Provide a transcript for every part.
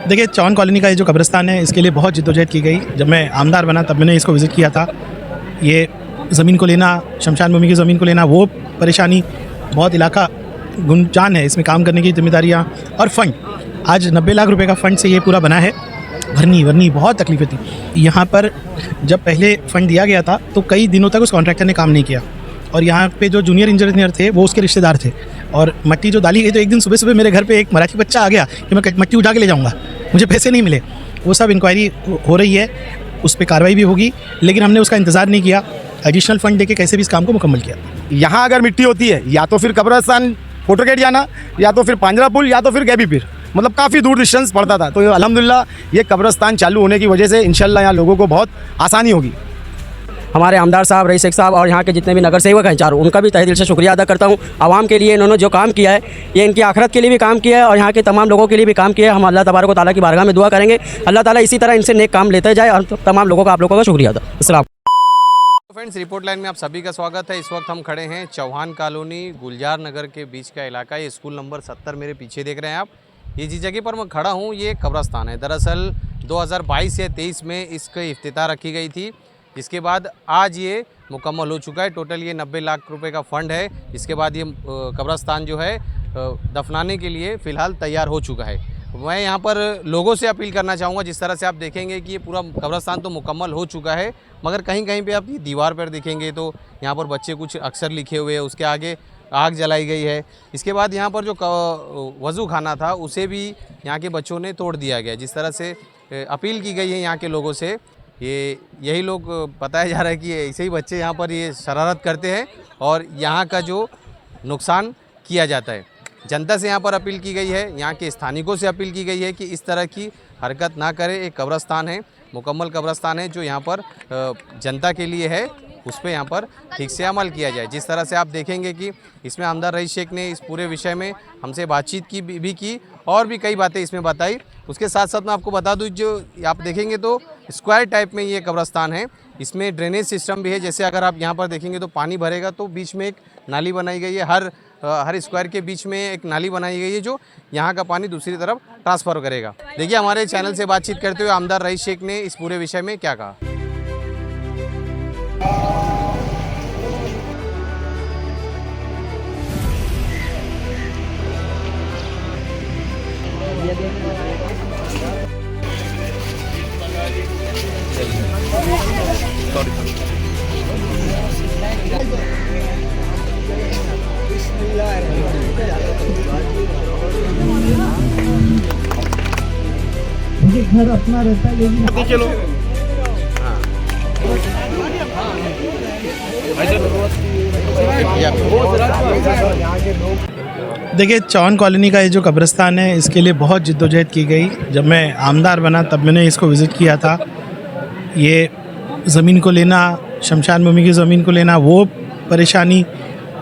देखिए, चौन कॉलोनी का ये जो कब्रिस्तान है, इसके लिए बहुत जिद्दोजहद की गई। जब मैं आमदार बना तब मैंने इसको विज़िट किया था। ये ज़मीन को लेना, शमशान भूमि की ज़मीन को लेना, वो परेशानी, बहुत इलाका गुमजान है। इसमें काम करने की जिम्मेदारियाँ और फ़ंड, आज 90 लाख रुपए का फ़ंड से ये पूरा बना है। भरनी बहुत तकलीफ़ें थी यहाँ पर। जब पहले फ़ंड दिया गया था तो कई दिनों तक उस कॉन्ट्रैक्टर ने काम नहीं किया, और यहाँ पे जो जूनियर इंजीनियर थे वो उसके रिश्तेदार थे, और मट्टी जो डाली गई, तो एक दिन सुबह मेरे घर पे एक मराठी बच्चा आ गया कि मैं मट्टी उठा के ले जाऊँगा, मुझे पैसे नहीं मिले। वो सब इंक्वायरी हो रही है, उस पर कार्रवाई भी होगी, लेकिन हमने उसका इंतज़ार नहीं किया। एडिशनल फंड देके कैसे भी इस काम को मुकम्मल किया। यहाँ अगर मिट्टी होती है, या तो फिर कब्रिस्तान फोटोगेट जाना, या तो फिर पांजरा पुल, या तो फिर गैबी पीर, मतलब काफ़ी दूर डिस्टेंस पड़ता था। तो अल्हम्दुलिल्लाह ये कब्रिस्तान चालू होने की वजह से इंशाल्लाह यहाँ लोगों को बहुत आसानी होगी। हमारे आमदार साहब, रईस शेख साहब और यहाँ के जितने भी नगर सेवक हैं चारों, उनका भी तहे दिल से शुक्रिया अदा करता हूँ। आवाम के लिए इन्होंने जो काम किया है, ये इनकी आखिरत के लिए भी काम किया है और यहाँ के तमाम लोगों के लिए भी काम किया है। हम अल्लाह तबारक व तआला की बारगाह में दुआ करेंगे, अल्लाह ताला इसी तरह इनसे नेक काम लेते जाए, और तमाम लोगों का, आप लोगों का शुक्रिया अदा। अस्सलाम। फ्रेंड्स, रिपोर्ट लाइन में आप सभी का स्वागत है। इस वक्त हम खड़े हैं चौहान कॉलोनी गुलजार नगर के बीच का इलाका। ये स्कूल नंबर 70 मेरे पीछे देख रहे हैं आप। ये जिस जगह पर मैं खड़ा हूँ, ये कब्रिस्तान है। दरअसल 2022 या 23 में इसकी इफ्तिताह रखी गई थी, इसके बाद आज ये मुकम्मल हो चुका है। टोटल ये 90 लाख रुपए का फ़ंड है। इसके बाद ये कब्रिस्तान जो है दफनाने के लिए फ़िलहाल तैयार हो चुका है। मैं यहाँ पर लोगों से अपील करना चाहूँगा, जिस तरह से आप देखेंगे कि ये पूरा कब्रिस्तान तो मुकम्मल हो चुका है, मगर कहीं कहीं पे आप दीवार पर देखेंगे तो यहाँ पर बच्चे कुछ अक्षर लिखे हुए हैं, उसके आगे आग जलाई गई है। इसके बाद यहाँ पर जो वज़ू खाना था उसे भी यहाँ के बच्चों ने तोड़ दिया गया। जिस तरह से अपील की गई है यहाँ के लोगों से, यही लोग बताया जा रहा है कि ऐसे ही बच्चे यहाँ पर ये शरारत करते हैं और यहाँ का जो नुकसान किया जाता है। जनता से यहाँ पर अपील की गई है, यहाँ के स्थानिकों से अपील की गई है कि इस तरह की हरकत ना करें। एक कब्रिस्तान है, मुकम्मल कब्रिस्तान है, जो यहाँ पर जनता के लिए है, उस पर यहाँ पर ठीक से अमल किया जाए। जिस तरह से आप देखेंगे कि इसमें आमदार रईस शेख ने इस पूरे विषय में हमसे बातचीत की भी की और भी कई बातें इसमें बताई। उसके साथ साथ मैं आपको बता दूं, जो आप देखेंगे तो स्क्वायर टाइप में ये कब्रिस्तान है। इसमें ड्रेनेज सिस्टम भी है। जैसे अगर आप यहाँ पर देखेंगे तो पानी भरेगा तो बीच में एक नाली बनाई गई है। हर स्क्वायर के बीच में एक नाली बनाई गई है, जो यहाँ का पानी दूसरी तरफ ट्रांसफ़र करेगा। देखिए हमारे चैनल से बातचीत करते हुए आमदार रईस शेख ने इस पूरे विषय में क्या कहा। मुझे घर अपना रहता है, लेकिन चलो देखिए, चौन कॉलोनी का ये जो कब्रिस्तान है, इसके लिए बहुत जिद्दोजहद की गई। जब मैं आमदार बना तब मैंने इसको विज़िट किया था। ये ज़मीन को लेना, शमशान भूमि की ज़मीन को लेना, वो परेशानी,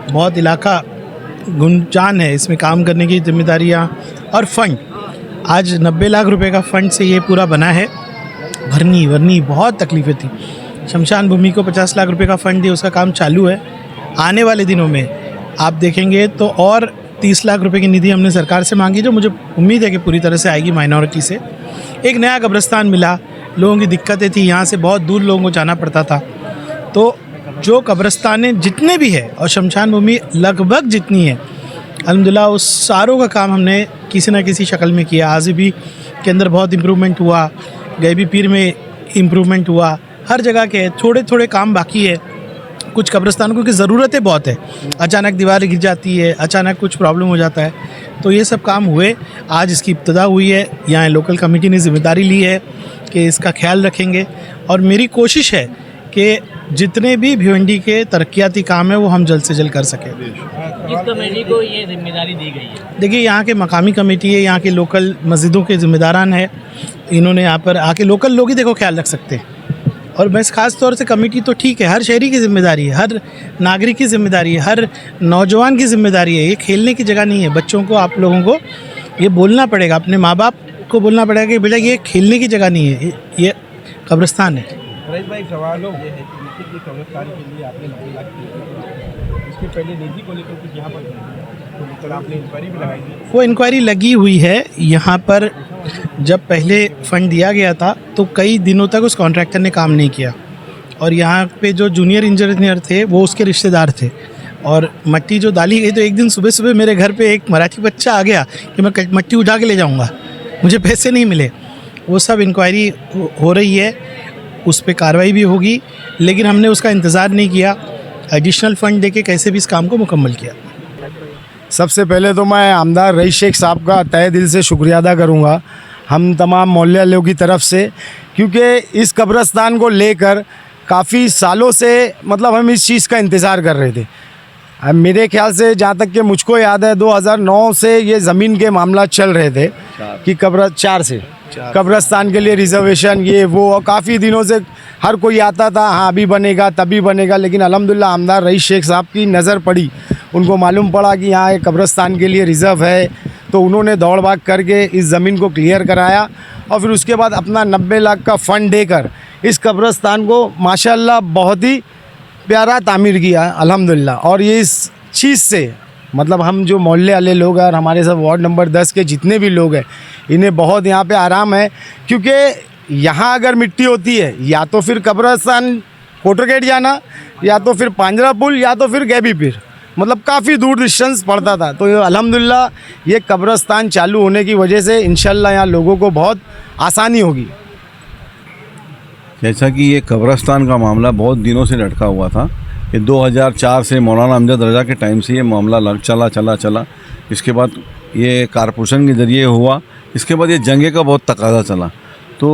बहुत इलाका गुमजान है। इसमें काम करने की जिम्मेदारियाँ और फ़ंड, आज 90 लाख रुपए का फ़ंड से ये पूरा बना है। भरनी बहुत तकलीफ़ें थी। शमशान भूमि को 50 लाख रुपए का फ़ंड दिया, उसका काम चालू है। आने वाले दिनों में आप देखेंगे तो और 30 लाख रुपए की निधि हमने सरकार से मांगी, जो मुझे उम्मीद है कि पूरी तरह से आएगी माइनॉरिटी से। एक नया कब्रिस्तान मिला, लोगों की दिक्कतें थी, यहाँ से बहुत दूर लोगों को जाना पड़ता था। तो जो कब्रिस्तानें जितने भी है और शमशान भूमि लगभग जितनी है, अल्हम्दुलिल्लाह उस सारों का काम हमने किसी न किसी शक्ल में किया। आज़िबी के अंदर बहुत इम्प्रूवमेंट हुआ, गैबी पीर में इम्प्रूवमेंट हुआ, हर जगह के थोड़े काम बाकी है। कुछ कब्रिस्तानों की ज़रूरतें बहुत है, अचानक दीवार गिर जाती है, अचानक कुछ प्रॉब्लम हो जाता है, तो ये सब काम हुए। आज इसकी इब्तिदा हुई है। यहाँ लोकल कमेटी ने जिम्मेदारी ली है कि इसका ख्याल रखेंगे, और मेरी कोशिश है कि जितने भी भिवंडी के तरक्याती काम है वो हम जल्द से जल्द कर सकें। किस कमेटी को ये जिम्मेदारी दी गई है? देखिए, यहाँ के मकामी कमेटी है, यहाँ के लोकल मस्जिदों के ज़िम्मेदारान है। इन्होंने यहाँ पर आके लोकल लोग ही देखो ख्याल रख सकते हैं। और बस ख़ास तौर से कमेटी तो ठीक है, हर शहरी की ज़िम्मेदारी है, हर नागरिक की ज़िम्मेदारी है, हर नौजवान की ज़िम्मेदारी है। ये खेलने की जगह नहीं है। बच्चों को, आप लोगों को ये बोलना पड़ेगा, अपने माँ बाप को बोलना पड़ेगा कि बेटा ये खेलने की जगह नहीं है, ये कब्रिस्तान है। रईस भाई, सवाल हो ये है कि कब्रिस्तान के लिए आपने 90 लाख दिए, इसके पहले निधि को लेकर कुछ यहाँ पर तो मतलब आपने इंक्वायरी भी लगाई थी? वो इंक्वायरी लगी हुई है। यहाँ पर जब पहले फ़ंड दिया गया था तो कई दिनों तक उस कॉन्ट्रैक्टर ने काम नहीं किया और यहाँ पे जो जूनियर इंजीनियर थे वो उसके रिश्तेदार थे और मट्टी जो डाली गई तो एक दिन सुबह सुबह मेरे घर पे एक मराठी बच्चा आ गया कि मैं मट्टी उठा के ले जाऊँगा, मुझे पैसे नहीं मिले। वो सब इंक्वायरी हो रही है, उस पर कार्रवाई भी होगी, लेकिन हमने उसका इंतज़ार नहीं किया, एडिशनल फ़ंड देके कैसे भी इस काम को मुकम्मल किया। सबसे पहले तो मैं आमदार रईस शेख साहब का तहे दिल से शुक्रिया अदा करूँगा हम तमाम मोहल्ले वालों की तरफ से, क्योंकि इस कब्रस्तान को लेकर काफ़ी सालों से मतलब हम इस चीज़ का इंतज़ार कर रहे थे। अब मेरे ख्याल से जहाँ तक कि मुझको याद है 2009 से ये ज़मीन के मामला चल रहे थे कि कब्रस्तान के लिए रिजर्वेशन ये वो, और काफ़ी दिनों से हर कोई आता था हाँ अभी बनेगा तभी बनेगा, लेकिन अल्हम्दुलिल्लाह आमदार रईस शेख साहब की नज़र पड़ी, उनको मालूम पड़ा कि यहाँ एक कब्रस्तान के लिए रिज़र्व है, तो उन्होंने दौड़ भाग करके इस ज़मीन को क्लियर कराया और फिर उसके बाद अपना 90 लाख का फ़ंड देकर इस कब्रस्तान को माशाल्लाह बहुत ही प्यारा तामीर किया अल्हम्दुलिल्लाह। और ये इस चीज़ से मतलब हम जो मोहल्ले वाले लोग हैं और हमारे सब वार्ड नंबर 10 के जितने भी लोग हैं इन्हें बहुत यहाँ पे आराम है, क्योंकि यहाँ अगर मिट्टी होती है या तो फिर कब्रस्तान कोटर गेट जाना या तो फिर पांजरा पुल या तो फिर गैबी पीर, मतलब काफ़ी दूर डिस्टेंस पड़ता था। तो अल्हम्दुलिल्लाह ये कब्रस्तान चालू होने की वजह से इंशाल्लाह यहाँ लोगों को बहुत आसानी होगी। जैसा कि ये कब्रस्तान का मामला बहुत दिनों से लटका हुआ था, ये 2004 से मौलाना अमजद रज़ा के टाइम से ये मामला चला। इसके बाद ये कारपोरेशन के ज़रिए हुआ, इसके बाद ये जंगे का बहुत तकाजा चला, तो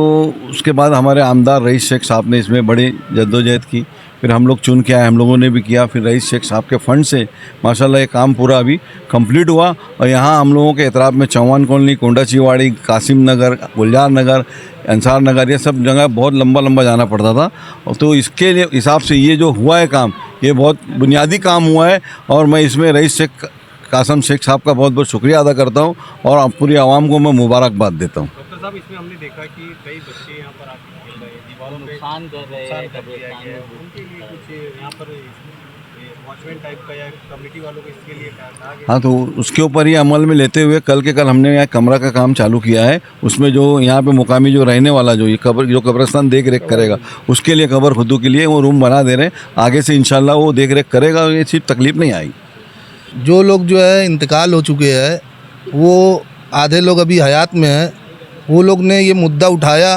उसके बाद हमारे आमदार रईस शेख साहब ने इसमें बड़ी जद्दोजहद की, फिर हम लोग चुन के आए, हम लोगों ने भी किया, फिर रईस शेख साहब के फ़ंड से माशाल्लाह ये काम पूरा अभी कंप्लीट हुआ। और यहाँ हम लोगों के एतराफ़ में चौहान कॉलोनी, कोंडा चिवाड़ी, कासिम नगर, गुलजार नगर, अंसार नगर, ये सब जगह बहुत लंबा जाना पड़ता था। और तो इसके लिए हिसाब से ये जो हुआ है काम, ये बहुत बुनियादी काम हुआ है और मैं इसमें रईस शेख कासिम शेख साहब का बहुत शुक्रिया अदा करता हूँ और पूरी आवाम को मैं मुबारकबाद देता हूँ। डॉक्टर साहब, इसमें हमने देखा कि कई बच्चे यहाँ पर आके खेल रहे हैं, दीवारों पे नुकसान कर रहे हैं नुकसान कर दिया गया है, उनके लिए कुछ यहाँ पर वॉचमैन टाइप का या कमेटी वालों को इसके लिए कहा गया। हाँ, तो उसके ऊपर ही अमल में लेते हुए कल हमने यहाँ कमरा का काम चालू किया है। उसमें जो यहाँ पे मुकामी जो रहने वाला जो कब्रस्तान देख रेख करेगा उसके लिए कब्र खुदू के लिए वो रूम बना दे रहे हैं, आगे से इंशाल्लाह वो देख रेख करेगा, ये चीज़ तकलीफ़ नहीं आएगी। जो लोग जो है इंतकाल हो चुके हैं वो आधे लोग अभी हयात में हैं, वो लोग ने ये मुद्दा उठाया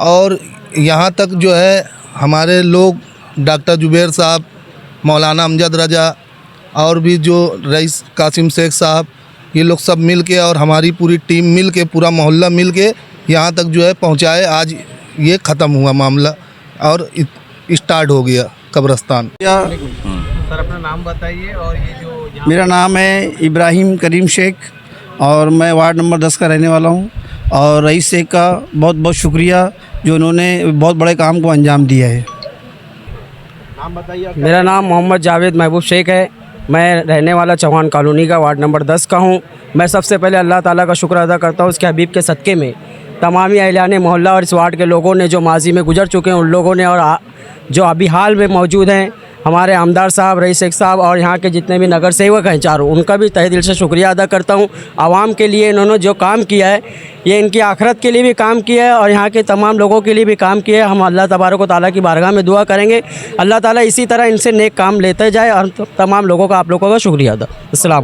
और यहाँ तक जो है हमारे लोग डॉक्टर जुबैर साहब, मौलाना अमजद रज़ा और भी जो रईस कासिम शेख साहब, ये लोग सब मिल के और हमारी पूरी टीम मिल के, पूरा मोहल्ला मिल के यहाँ तक जो है पहुँचाए। आज ये ख़त्म हुआ मामला और स्टार्ट हो गया कब्रस्तान। सर, अपना नाम बताइए। और ये जो मेरा नाम है इब्राहिम करीम शेख और मैं वार्ड नंबर 10 का रहने वाला हूँ और रईस शेख का बहुत बहुत शुक्रिया जो उन्होंने बहुत बड़े काम को अंजाम दिया है। नाम बताइए। मेरा नाम मोहम्मद जावेद महबूब शेख है, मैं रहने वाला चौहान कॉलोनी का वार्ड नंबर 10 का हूँ। मैं सबसे पहले अल्लाह ताला का शुक्र अदा करता हूँ उसके हबीब के सदक़े में तमामी अहलान मोहल्ला और इस वार्ड के लोगों ने जो माजी में गुजर चुके हैं उन लोगों ने और जो अभी हाल में मौजूद हैं हमारे आमदार साहब, रईस शेख साहब और यहाँ के जितने भी नगर सेवक हैं चारों, उनका भी तहे दिल से शुक्रिया अदा करता हूँ। आवाम के लिए इन्होंने जो काम किया है ये इनकी आखिरत के लिए भी काम किया है और यहाँ के तमाम लोगों के लिए भी काम किया है। हम अल्लाह तबारक व तआला की बारगाह में दुआ करेंगे अल्लाह ताला इसी तरह इनसे नेक काम लेते जाए और तमाम लोगों का आप लोगों का शुक्रिया अदा। अस्सलाम।